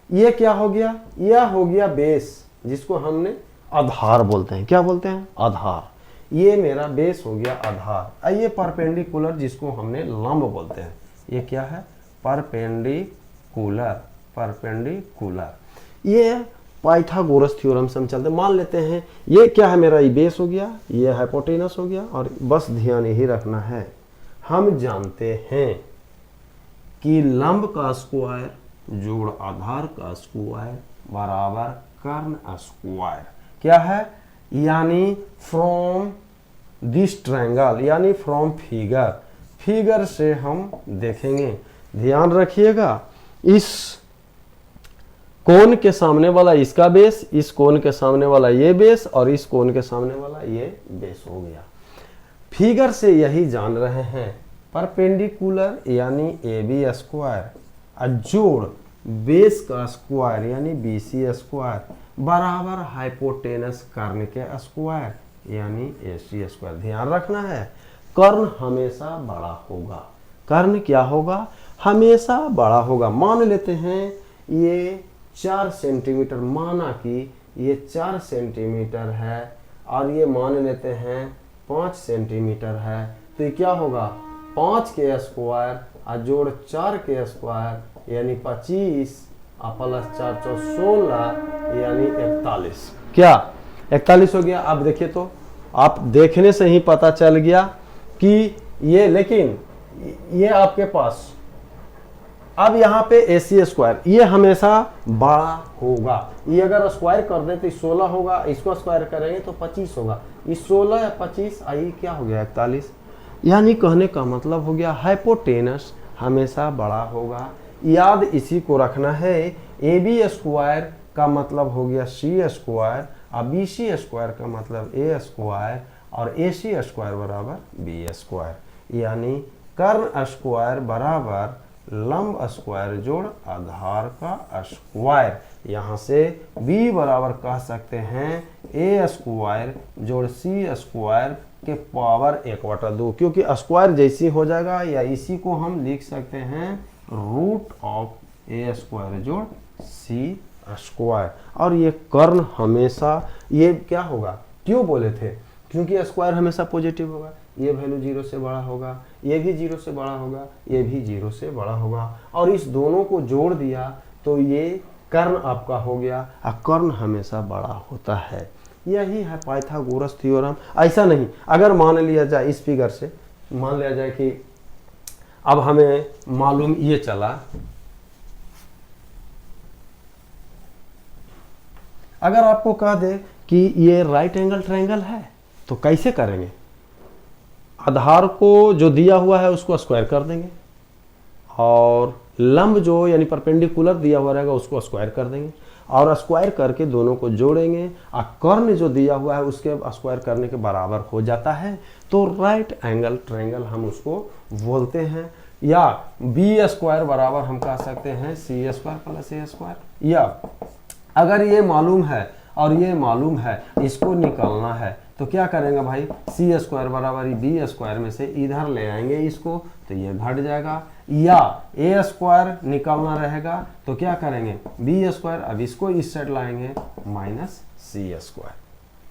ये क्या हो गया, यह हो गया बेस जिसको हमने आधार बोलते हैं। क्या बोलते हैं आधार। ये मेरा बेस हो गया आधार। ये परपेंडिकुलर जिसको हमने लंब बोलते हैं, ये क्या है परपेंडिकुलर। ये पाइथागोरस थ्योरम से हम चलते, मान लेते हैं ये क्या है मेरा, ये बेस हो गया, ये हाइपोटेनस हो गया, और बस ध्यान यही रखना है, हम जानते हैं कि लंब का स्क्वायर जोड़ आधार का स्क्वायर बराबर कर्ण स्क्वायर। क्या है, यानी फ्रॉम दिस ट्रायंगल, यानी फ्रॉम फिगर से हम देखेंगे। ध्यान रखिएगा, इस कोण के सामने वाला इसका बेस, इस कोण के सामने वाला ये बेस, और इस कोण के सामने वाला ये बेस हो गया। फिगर से यही जान रहे हैं, परपेंडिकुलर यानी ए बी स्क्वायर जोड़ बेस का स्क्वायर यानी बी सी स्क्वायर बराबर हाइपोटेनस कर्ण के स्क्वायर यानी ए सी स्क्वायर। ध्यान रखना है, कर्ण हमेशा बड़ा होगा। कर्ण क्या होगा, हमेशा बड़ा होगा। मान लेते हैं ये 4 सेंटीमीटर, माना कि ये 4 सेंटीमीटर है, और ये मान लेते हैं 5 सेंटीमीटर है, तो ये क्या होगा 5 के स्क्वायर और जोड़ 4 के स्क्वायर यानी 25 प्लस 4 = 16 यानी 41। क्या 41 हो गया। अब देखिए तो आप देखने से ही पता चल गया कि ये, लेकिन ये आपके पास अब यहाँ पे ए सी स्क्वायर ये हमेशा बड़ा होगा। ये अगर स्क्वायर कर दें तो 16 होगा, इसको स्क्वायर करेंगे तो 25 होगा। इस 16 या 25 आई क्या हो गया 41। यानी कहने का मतलब हो गया हाइपोटेनस हमेशा बड़ा होगा। याद इसी को रखना है, ए बी स्क्वायर का मतलब हो गया सी स्क्वायर, और बी सी स्क्वायर का मतलब ए स्क्वायर, और ए सी स्क्वायर बराबर बी स्क्वायर। यानी कर्ण स्क्वायर बराबर लंब स्क्वायर जोड़ आधार का स्क्वायर। यहाँ से b बराबर कह सकते हैं a स्क्वायर जोड़ c स्क्वायर के पावर 1/2, क्योंकि स्क्वायर जैसी हो जाएगा, या इसी को हम लिख सकते हैं रूट ऑफ a स्क्वायर जोड़ c स्क्वायर। और ये कर्ण हमेशा ये क्या होगा, क्यों बोले थे, क्योंकि स्क्वायर हमेशा पॉजिटिव होगा। ये वैल्यू 0 से बड़ा होगा, ये भी 0 से बड़ा होगा, ये भी 0 से बड़ा होगा, और इस दोनों को जोड़ दिया तो ये कर्ण आपका हो गया। और कर्ण हमेशा बड़ा होता है। यही है पाइथागोरस थ्योरम। ऐसा नहीं, अगर मान लिया जाए इस फिगर से, मान लिया जाए कि अब हमें मालूम ये चला, अगर आपको कह दे कि ये राइट एंगल ट्रायंगल है तो कैसे करेंगे, आधार को जो दिया हुआ है उसको स्क्वायर कर देंगे, और लंब जो यानी परपेंडिकुलर दिया हुआ रहेगा उसको स्क्वायर कर देंगे, और स्क्वायर करके दोनों को जोड़ेंगे, और कर्ण जो दिया हुआ है उसके स्क्वायर करने के बराबर हो जाता है, तो राइट एंगल ट्रायंगल हम उसको बोलते हैं। या बी स्क्वायर बराबर हम कह सकते हैं सी स्क्वायर प्लस ए स्क्वायर। या अगर ये मालूम है और ये मालूम है, इसको निकालना है, तो क्या करेंगे भाई, सी स्क्वायर बराबर बी स्क्वायर में से इधर ले आएंगे इसको, तो ये घट जाएगा। या ए स्क्वायर निकालना रहेगा तो क्या करेंगे, बी स्क्वायर, अब इसको इस साइड लाएंगे माइनस सी स्क्वायर।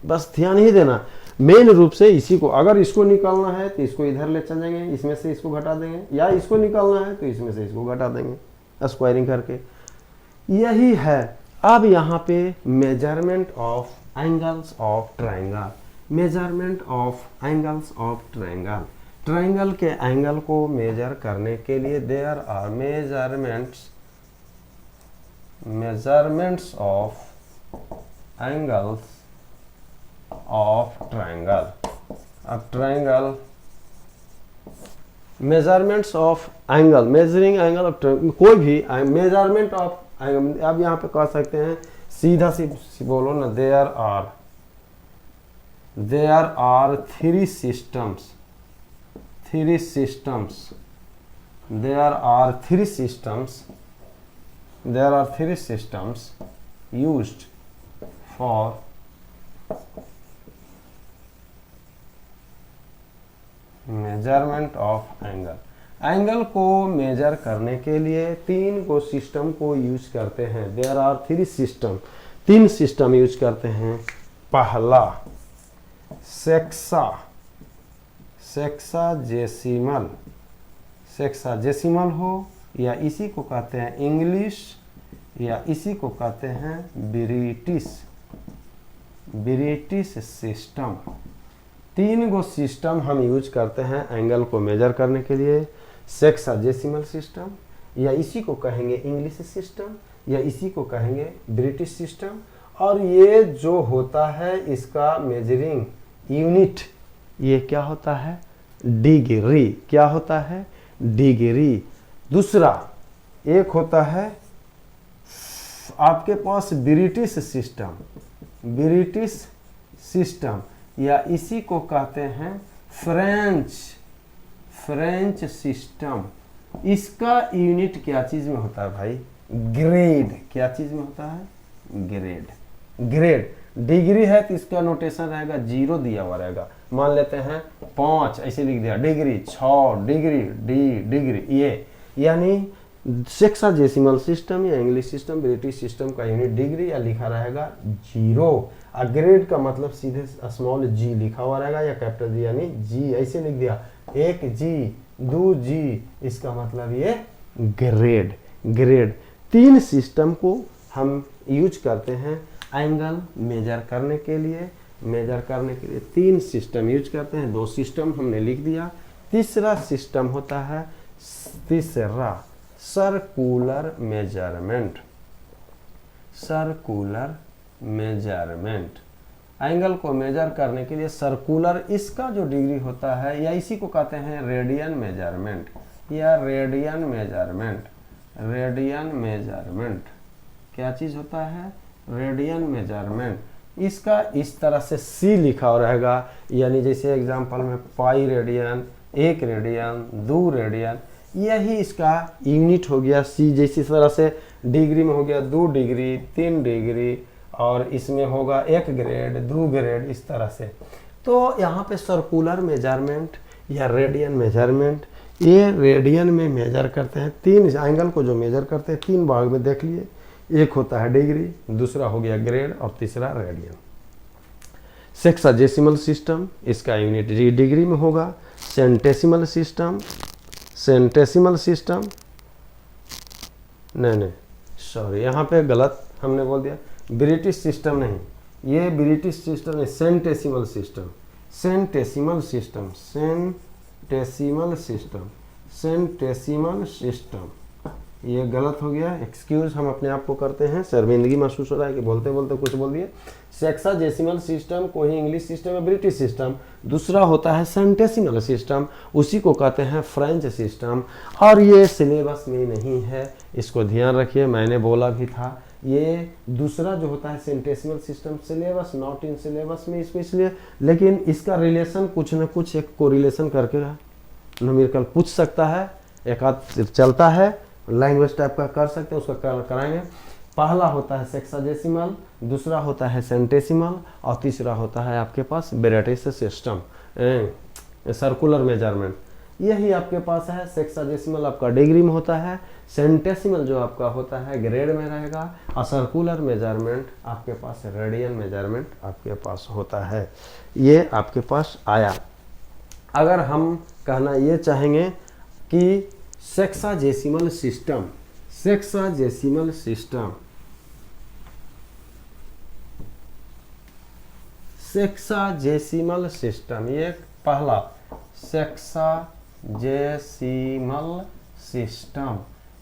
बस ध्यान ही देना, मेन रूप से इसी को, अगर इसको निकालना है तो इसको इधर ले चलेंगे, इसमें से इसको घटा देंगे, या इसको निकालना है तो इसमें से इसको घटा देंगे स्क्वायरिंग करके। यही है। अब यहाँ पे measurement of angles of triangle, measurement of angles of triangle, triangle के एंगल को मेजर करने के लिए there are measurements of angles of triangle. अब triangle measurements of angle, measuring angle of कोई भी मेजरमेंट ऑफ, अब यहाँ पे कह सकते हैं सीधा सी बोलो ना, there are three systems used for measurement of angle. Angle को मेजर करने के लिए तीन को सिस्टम को यूज करते हैं। देयर आर थ्री सिस्टम, तीन सिस्टम यूज करते हैं। पहला सेक्साजेसिमल हो, या इसी को कहते हैं इंग्लिश, या इसी को कहते हैं ब्रिटिश सिस्टम। तीन गो सिस्टम हम यूज करते हैं एंगल को मेजर करने के लिए। सेक्साजेसिमल सिस्टम, या इसी को कहेंगे इंग्लिश सिस्टम, या इसी को कहेंगे ब्रिटिश सिस्टम। और ये जो होता है इसका मेजरिंग यूनिट, ये क्या होता है, डिग्री। क्या होता है, डिग्री। दूसरा एक होता है आपके पास ब्रिटिश सिस्टम, या इसी को कहते हैं फ्रेंच सिस्टम। इसका यूनिट क्या चीज में होता है भाई, ग्रेड। क्या चीज में होता है, ग्रेड। डिग्री है तो इसका नोटेशन रहेगा 0 दिया हुआ रहेगा। मान लेते हैं 5 ऐसे लिख दिया, डिग्री 6 डिग्री ये, यानी सेक्साजेसिमल सिस्टम या इंग्लिश सिस्टम ब्रिटिश सिस्टम का यूनिट डिग्री या लिखा रहेगा 0। ग्रेड का मतलब सीधे स्मॉल g लिखा हुआ रहेगा, या कैपिटल जी यानी g ऐसे लिख दिया, 1g 2g, इसका मतलब ये ग्रेड। तीन सिस्टम को हम यूज करते हैं एंगल मेजर करने के लिए। तीन सिस्टम यूज करते हैं, 2 सिस्टम हमने लिख दिया। तीसरा सिस्टम होता है सर्कुलर मेजरमेंट। एंगल को मेजर करने के लिए सर्कुलर, इसका जो डिग्री होता है, या इसी को कहते हैं रेडियन मेजरमेंट, या रेडियन मेजरमेंट। क्या चीज होता है, रेडियन मेजरमेंट। इसका इस तरह से C लिखा हो रहेगा, यानी जैसे एग्जांपल में पाई रेडियन, 1 रेडियन, 2 रेडियन। यही इसका यूनिट हो गया। सी जैसी तरह से डिग्री में हो गया 2 डिग्री, 3 डिग्री, और इसमें होगा 1 ग्रेड, 2 ग्रेड, इस तरह से। तो यहाँ पे सर्कुलर मेजरमेंट या रेडियन मेजरमेंट, ये रेडियन में मेजर करते हैं। 3 एंगल को जो मेजर करते हैं 3 भाग में देख लिए, एक होता है डिग्री, दूसरा हो गया ग्रेड, और तीसरा रेडियन। सेक्साजेसिमल सिस्टम, इसका यूनिट डिग्री में होगा। सेंटेसिमल सिस्टम, सेंटेसिमल सिस्टम, नहीं सॉरी, यहाँ पे गलत हमने बोल दिया, ब्रिटिश सिस्टम नहीं, ये ब्रिटिश सिस्टम है, centesimal system, centesimal system, centesimal system, centesimal system, ये गलत हो गया, एक्सक्यूज हम अपने आप को करते हैं। शर्मिंदगी महसूस हो रहा है कि बोलते बोलते कुछ बोल दिए। सेक्साजेसिमल सिस्टम को ही इंग्लिश सिस्टम है, ब्रिटिश सिस्टम। दूसरा होता है सेंटेसिमल सिस्टम, उसी को कहते हैं फ्रेंच सिस्टम, और ये सिलेबस में नहीं है, इसको ध्यान रखिए, मैंने बोला भी था। ये दूसरा जो होता है centesimal system, syllabus not in syllabus में इसको इसलिए, लेकिन इसका रिलेशन कुछ न कुछ एक कोरिलेशन करके न्यूमेरिकल पूछ सकता है, एक आध चलता है, लैंग्वेज टाइप का कर सकते हैं, उसका कराएंगे। पहला होता है सेक्साजेसिमल, दूसरा होता है सेंटेसिमल, और तीसरा होता है आपके पास ब्रिटिश सिस्टम, सर्कुलर मेजरमेंट। यही आपके पास है। सेक्साजेसिमल आपका डिग्री में होता है, सेंटेसिमल जो आपका होता है ग्रेड में रहेगा, और सर्कुलर मेजरमेंट आपके पास रेडियन मेजरमेंट आपके पास होता है। ये आपके पास आया। अगर हम कहना ये चाहेंगे कि sexagesimal system, sexagesimal system, sexagesimal system, ये पहला सेक्साजेसिमल सिस्टम,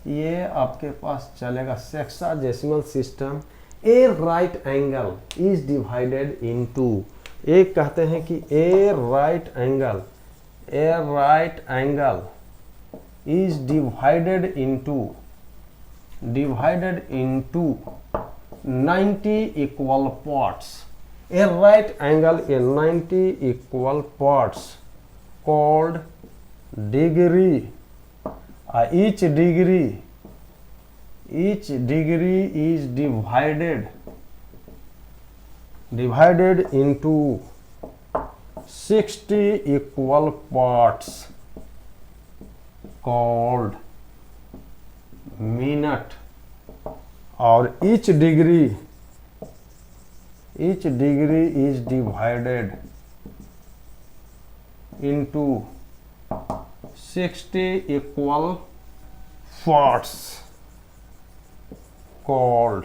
ये आपके पास चलेगा। Sexagesimal system, a right angle is divided into, एक कहते हैं कि a right angle, a right angle is divided into 90 equal parts. A right angle in 90 equal parts called degree. Each degree is divided into 60 equal parts called minute, और each degree is divided into 60 equal parts called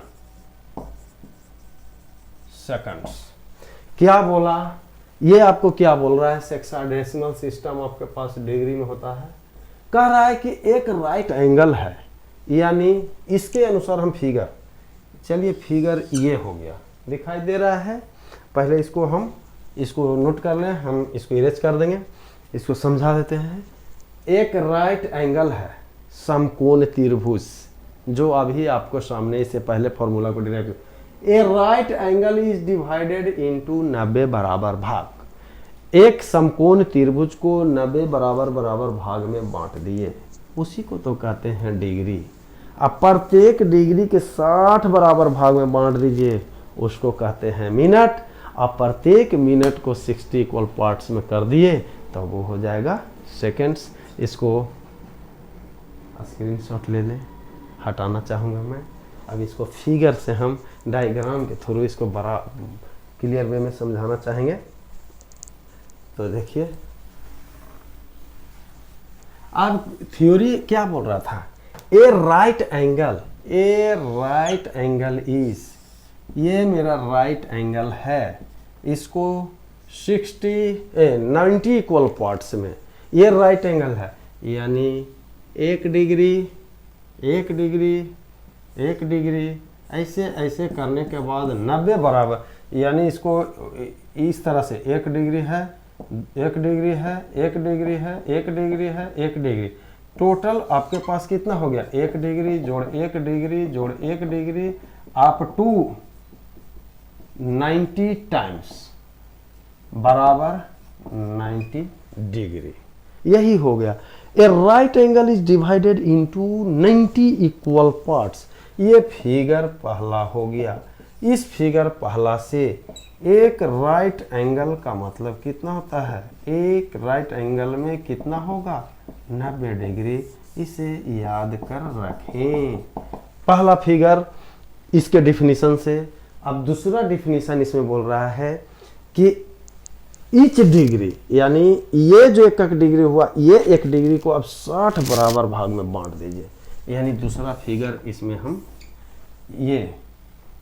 seconds। क्या बोला? ये आपको क्या बोल रहा है? Sexagesimal system आपके पास डिग्री में होता है, कह रहा है कि एक राइट एंगल है, यानी इसके अनुसार हम फिगर, चलिए फिगर ये हो गया, दिखाई दे रहा है। पहले इसको हम इसको नोट कर लें, हम इसको इरेज कर देंगे, इसको समझा देते हैं। एक राइट एंगल है, समकोण त्रिभुज, जो अभी आपको सामने इससे पहले फॉर्मूला को derive, A right angle is divided into 90 बराबर भाग। एक समकोण त्रिभुज को 90 बराबर भाग में बांट दिए, उसी को तो कहते हैं डिग्री। अब प्रत्येक डिग्री के 60 बराबर भाग में बांट दीजिए, उसको कहते हैं मिनट। अब प्रत्येक मिनट को 60 इक्वल पार्ट्स में कर दिए तो वो हो जाएगा सेकेंड्स। इसको स्क्रीनशॉट ले लें, हटाना चाहूँगा मैं। अब इसको फिगर से हम डायग्राम के थ्रू इसको बड़ा क्लियर वे में समझाना चाहेंगे। तो देखिए, अब थ्योरी क्या बोल रहा था? ए राइट एंगल इज, ये मेरा राइट एंगल है, इसको 90 इक्वल पार्ट्स में ये राइट एंगल है, यानी 1 डिग्री ऐसे ऐसे करने के बाद 90 बराबर, यानी इसको इस तरह से 1 डिग्री है, 1 डिग्री है, 1 डिग्री है, 1 डिग्री है, 1 डिग्री, टोटल आपके पास कितना हो गया? 1 डिग्री जोड़ 1 डिग्री जोड़ 1 डिग्री अप टू 90 टाइम्स बराबर 90 डिग्री। यही हो गया। A right angle is divided into 90 equal parts. ये फिगर पहला हो गया। इस फिगर पहला से एक राइट एंगल का मतलब कितना होता है, एक राइट एंगल में कितना होगा 90 डिग्री। इसे याद कर रखें, पहला फिगर इसके डिफिनीशन से। अब दूसरा डिफिनीशन इसमें बोल रहा है कि ईच डिग्री, यानी ये जो एक डिग्री हुआ, ये एक डिग्री को अब 60 बराबर भाग में बांट दीजिए। यानी दूसरा फिगर इसमें हम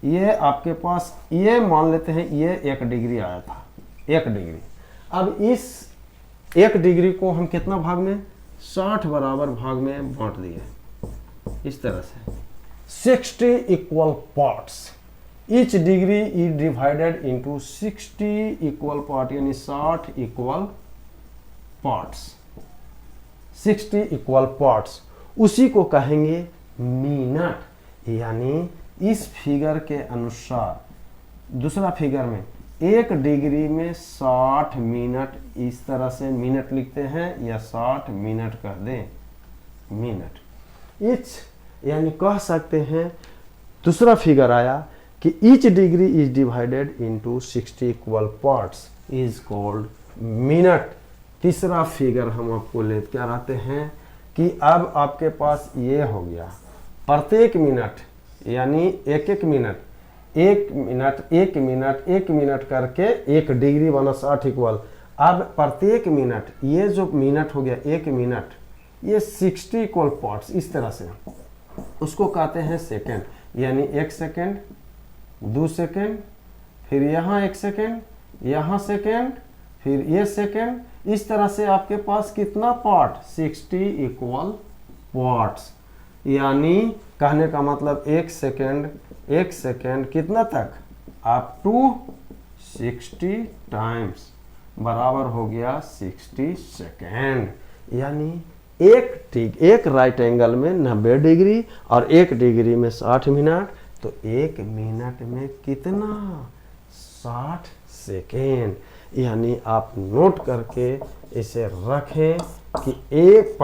ये आपके पास ये मान लेते हैं, ये 1 डिग्री आया था, 1 डिग्री। अब इस 1 डिग्री को हम कितना भाग में 60 बराबर भाग में बांट दिए इस तरह से। 60 equal parts, each degree is divided into 60 equal part, यानी 60 इक्वल पार्ट्स, 60 इक्वल पार्ट्स। उसी को कहेंगे मिनट। यानी इस फिगर के अनुसार दूसरा फिगर में 1 डिग्री में 60 मिनट, इस तरह से मिनट लिखते हैं या 60 मिनट कह दें, मिनट। यानी कह सकते हैं दूसरा फिगर आया कि each degree is divided into 60 equal parts is called minute. तीसरा फिगर हम आपको ले क्या रहते हैं कि अब आपके पास ये हो गया, प्रत्येक मिनट यानी एक मिनट, एक मिनट करके 1 डिग्री बना 60 इक्वल। अब प्रत्येक मिनट, ये जो मिनट हो गया 1 मिनट, ये 60 इक्वल पार्ट्स, इस तरह से उसको कहते हैं सेकेंड। यानी 1 सेकेंड, 2 सेकेंड, फिर यहाँ 1 सेकेंड, यहाँ सेकेंड, फिर ये सेकेंड। इस तरह से आपके पास कितना पार्ट 60 इक्वल पार्ट्स। यानी कहने का मतलब 1 सेकेंड कितना तक, अप टू 60 टाइम्स बराबर हो गया 60 सेकेंड। यानी एक राइट एंगल में 90 डिग्री और 1 डिग्री में 60 मिनट, तो 1 मिनट में कितना 60 सेकेंड। यानी आप नोट करके इसे रखें कि एक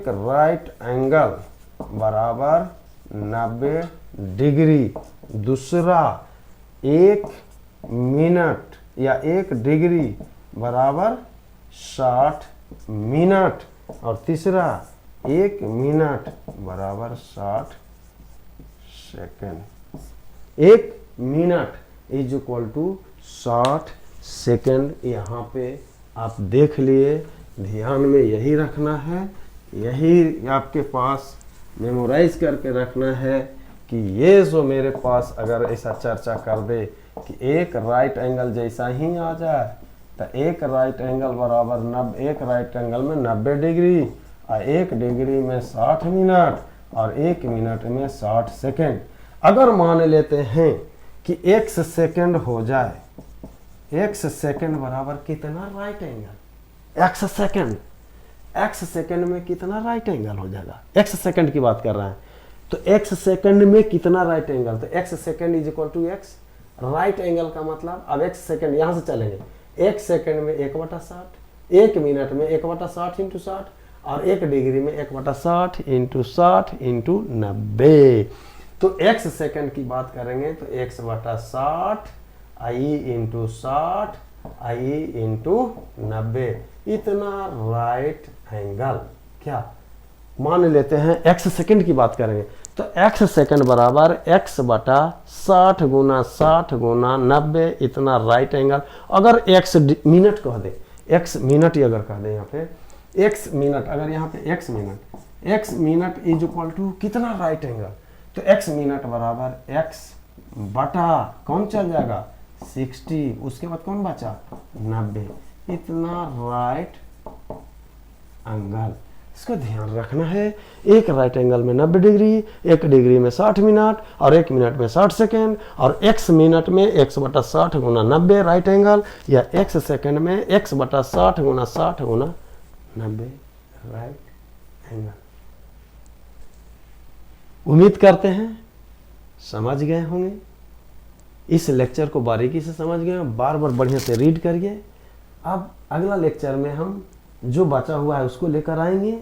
राइट एंगल बराबर 90 डिग्री, दूसरा 1 मिनट या 1 डिग्री बराबर 60 मिनट, और तीसरा 1 मिनट बराबर 60 second. 1 minute is equal to 60 second. यहाँ पे आप देख लिए, ध्यान में यही रखना है, यही आपके पास मेमोराइज करके रखना है कि ये जो मेरे पास अगर ऐसा चर्चा कर दे कि एक राइट एंगल जैसा ही आ जाए, तो एक राइट एंगल बराबर एक राइट एंगल में 90 डिग्री और 1 डिग्री में 60 मिनट और 1 मिनट में 60 सेकेंड। अगर मान लेते हैं कि x सेकेंड हो जाए, x सेकेंड बराबर कितना राइट एंगल, x सेकेंड में कितना राइट एंगल हो जाएगा, x सेकेंड की बात कर रहे हैं, तो x सेकेंड में कितना राइट एंगल, तो x second is equal to x right angle का मतलब। अब x सेकेंड यहां से चलेंगे, 1 सेकेंड में 1/60, 1 मिनट में 1/60 इंटू 60 और 1 डिग्री में 1/60 इंटू 60 इंटू 90। तो x सेकेंड की बात करेंगे तो 1/60 आई इंटू 60 आई इंटू 90, इतना राइट एंगल। क्या मान लेते हैं x सेकेंड की बात करेंगे तो x सेकेंड बराबर x/60 गुना 60 गुना 90, इतना राइट एंगल। अगर x मिनट कह दे, x मिनट ही अगर कह दे यहाँ पे x मिनट, अगर यहाँ पे x minute is equal to कितना राइट एंगल, तो x मिनट बराबर x बटा कौन चल जाएगा 60, उसके बाद कौन बचा 90, इतना राइट एंगल। इसको ध्यान रखना है, एक राइट एंगल में 90 डिग्री, 1 डिग्री में 60 मिनट और 1 मिनट में 60 सेकेंड, और x मिनट में x/60 गुना 90 राइट एंगल, या x सेकेंड में x/60 गुना 60 गुना 90 राइट एंगल। उम्मीद करते हैं समझ गए होंगे, इस लेक्चर को बारीकी से समझ गए, बार बार बढ़िया से रीड करिए, अब अगला लेक्चर में हम जो बचा हुआ है उसको लेकर आएंगे।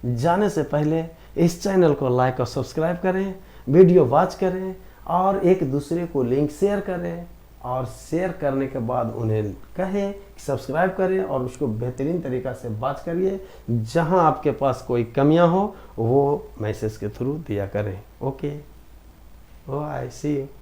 जाने से पहले इस चैनल को लाइक और सब्सक्राइब करें, वीडियो वॉच करें और एक दूसरे को लिंक शेयर करें, और शेयर करने के बाद उन्हें कहें कि सब्सक्राइब करें और उसको बेहतरीन तरीक़ा से वॉच करिए। जहां आपके पास कोई कमियां हो वो मैसेज के थ्रू दिया करें। Okay, bye, see you.